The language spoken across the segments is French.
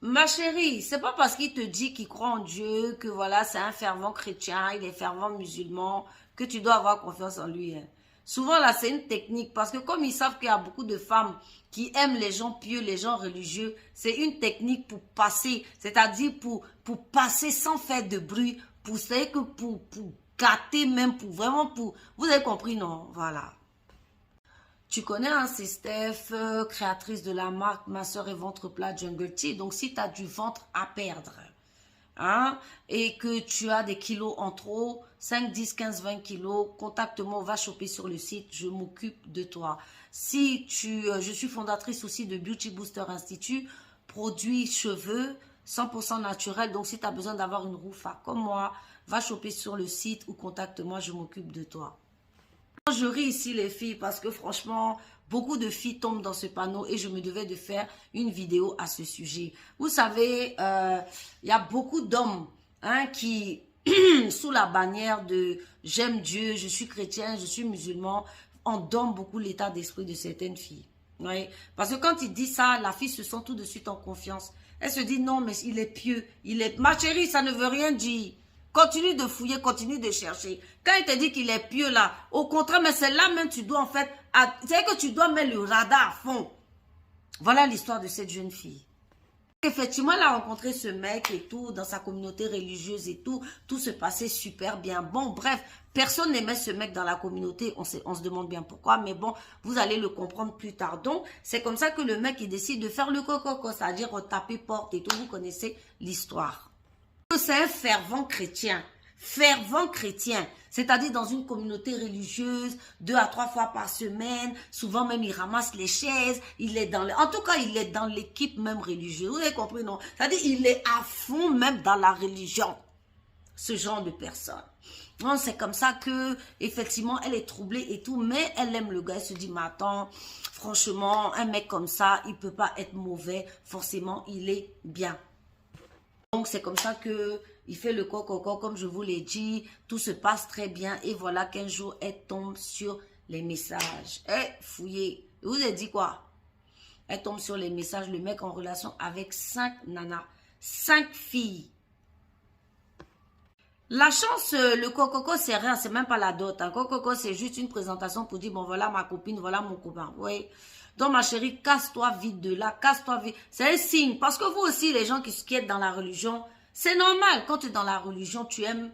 Ma chérie, c'est pas parce qu'il te dit qu'il croit en Dieu, que voilà, c'est un fervent chrétien, il est fervent musulman, que tu dois avoir confiance en lui, hein. Souvent, là, c'est une technique, parce que comme ils savent qu'il y a beaucoup de femmes qui aiment les gens pieux, les gens religieux, c'est une technique pour passer, c'est-à-dire pour passer sans faire de bruit, pour, c'est que pour gâter même, pour vraiment, pour, vous avez compris, non? Voilà. Tu connais, hein, c'est Steph, créatrice de la marque Ma Soeur et Ventre Plat Jungle Tea. Donc, si tu as du ventre à perdre, hein, et que tu as des kilos en trop, 5, 10, 15, 20 kilos, contacte-moi, va choper sur le site, je m'occupe de toi. Si je suis fondatrice aussi de Beauty Booster Institute, produits cheveux 100% naturel. Donc, si tu as besoin d'avoir une roufa comme moi, va choper sur le site ou contacte-moi, je m'occupe de toi. Je ris ici les filles parce que franchement, beaucoup de filles tombent dans ce panneau et je me devais de faire une vidéo à ce sujet. Vous savez, il y a beaucoup d'hommes, hein, qui, sous la bannière de j'aime Dieu, je suis chrétien, je suis musulman, endorment beaucoup l'état d'esprit de certaines filles. Oui. Parce que quand il dit ça, la fille se sent tout de suite en confiance. Elle se dit non, mais il est pieux. Ma chérie, ça ne veut rien dire. Continue de fouiller, continue de chercher. Quand il te dit qu'il est pieux là, au contraire, mais c'est là même tu dois en fait, c'est que tu dois mettre le radar à fond. Voilà l'histoire de cette jeune fille. Effectivement, elle a rencontré ce mec et tout, dans sa communauté religieuse et tout se passait super bien. Bon, bref, personne n'aimait ce mec dans la communauté, on se demande bien pourquoi, mais bon, vous allez le comprendre plus tard. Donc, c'est comme ça que le mec, il décide de faire le coco, c'est-à-dire taper porte et tout, vous connaissez l'histoire. C'est un fervent chrétien, c'est-à-dire dans une communauté religieuse, 2 à 3 fois par semaine, souvent même il ramasse les chaises, il est en tout cas il est dans l'équipe même religieuse, vous avez compris, non? C'est-à-dire il est à fond même dans la religion, ce genre de personne. C'est comme ça que, effectivement, elle est troublée et tout, mais elle aime le gars, elle se dit, mais attends, franchement, un mec comme ça, il peut pas être mauvais, forcément, il est bien. Donc, c'est comme ça que il fait le coco, comme je vous l'ai dit. Tout se passe très bien. Et voilà qu'un jour, elle tombe sur les messages. Fouillez. Je vous ai dit quoi? Elle tombe sur les messages. Le mec en relation avec 5 nanas. 5 filles. La chance, le coco, c'est rien. C'est même pas la dot. Un coco, c'est juste une présentation pour dire, bon, voilà ma copine, voilà mon copain. Oui. Donc, ma chérie, casse-toi vite de là, casse-toi vite. C'est un signe. Parce que vous aussi, les gens qui êtes dans la religion, c'est normal. Quand tu es dans la religion, tu aimes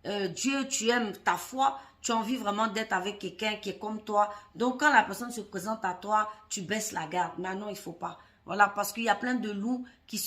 Dieu, tu aimes ta foi, tu as envie vraiment d'être avec quelqu'un qui est comme toi. Donc, quand la personne se présente à toi, tu baisses la garde. Mais non, il ne faut pas. Voilà, parce qu'il y a plein de loups qui